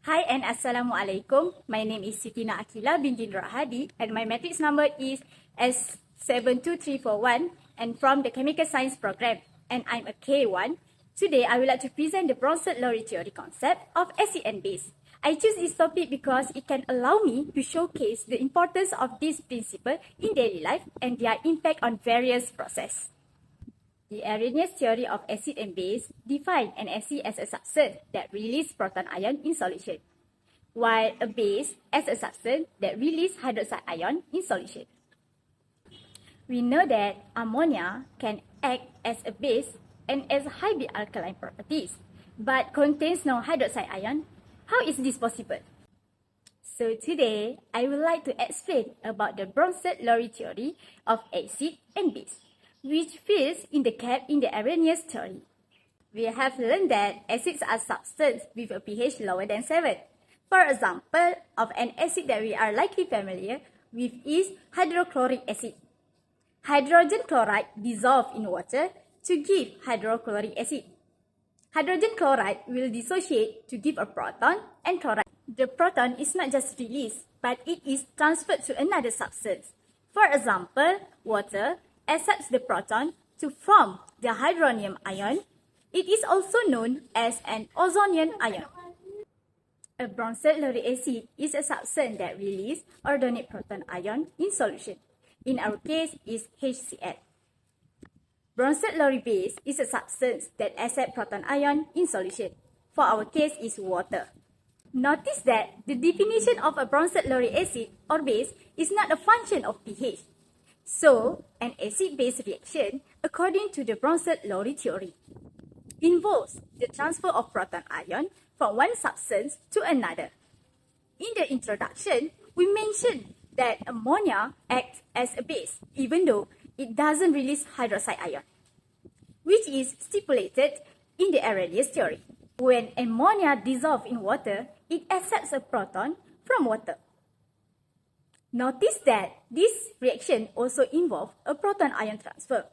Hi and Assalamualaikum. My name is Sitina Akila binti Nur Hadi and my matrix number is S72341 and from the Chemical Science program, and I'm a K1. Today I would like to present the Bronsted-Lowry theory concept of acid and base. I choose this topic because it can allow me to showcase the importance of this principle in daily life and their impact on various processes. The Arrhenius theory of acid and base defines an acid as a substance that releases proton ion in solution, while a base as a substance that releases hydroxide ion in solution. We know that ammonia can act as a base and has hybrid alkaline properties, but contains no hydroxide ion. How is this possible? So today, I would like to explain about the Bronsted-Lowry theory of acid and base, which fills in the gap in the Arrhenius theory. We have learned that acids are substances with a pH lower than 7. For example, of an acid that we are likely familiar with is hydrochloric acid. Hydrogen chloride dissolves in water to give hydrochloric acid. Hydrogen chloride will dissociate to give a proton and chloride. The proton is not just released, but it is transferred to another substance. For example, water accepts the proton to form the hydronium ion. It is also known as an ozonium ion. A Bronsted-Lowry acid is a substance that releases or donate proton ion in solution. In our case, is HCl. Bronsted-Lowry base is a substance that accepts proton ion in solution. For our case, is water. Notice that the definition of a Bronsted-Lowry acid or base is not a function of pH. So, an acid-base reaction, according to the Bronsted-Lowry theory, involves the transfer of proton ion from one substance to another. In the introduction, we mentioned that ammonia acts as a base, even though it doesn't release hydroxide ion, which is stipulated in the Arrhenius theory. When ammonia dissolves in water, it accepts a proton from water. Notice that this reaction also involves a proton ion transfer.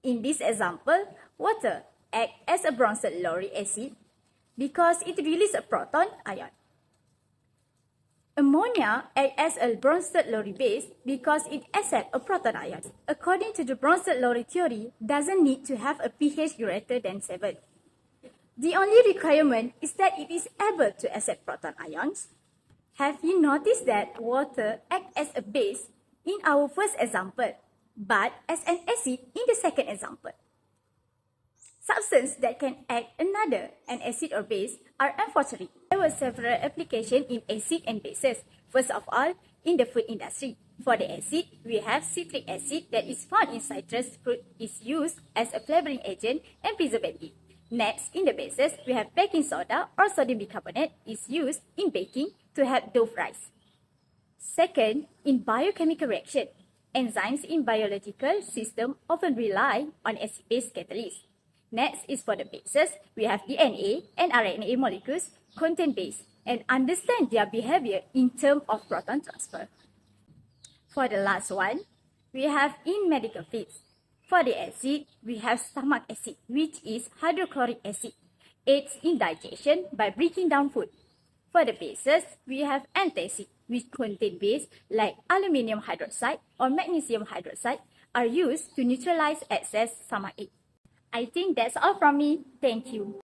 In this example, water acts as a Bronsted-Lowry acid because it releases a proton ion. Ammonia acts as a Bronsted-Lowry base because it accepts a proton ion. According to the Bronsted-Lowry theory, doesn't need to have a pH greater than 7. The only requirement is that it is able to accept proton ions. Have you noticed that water acts as a base in our first example, but as an acid in the second example? Substances that can act another an acid or base are unfortunate. There were several applications in acid and bases. First of all, in the food industry. For the acid, we have citric acid that is found in citrus fruit is used as a flavoring agent and preservative. Next, in the bases, we have baking soda or sodium bicarbonate is used in baking to help dough rise. Second, in biochemical reaction, enzymes in biological system often rely on acid-base catalysts. Next is for the bases, we have DNA and RNA molecules contain base and understand their behavior in terms of proton transfer. For the last one, we have in medical fields. For the acid, we have stomach acid, which is hydrochloric acid. Aids in digestion by breaking down food. For the bases, we have antacid, which contain base like aluminium hydroxide or magnesium hydroxide are used to neutralize excess stomachache. I think that's all from me. Thank you.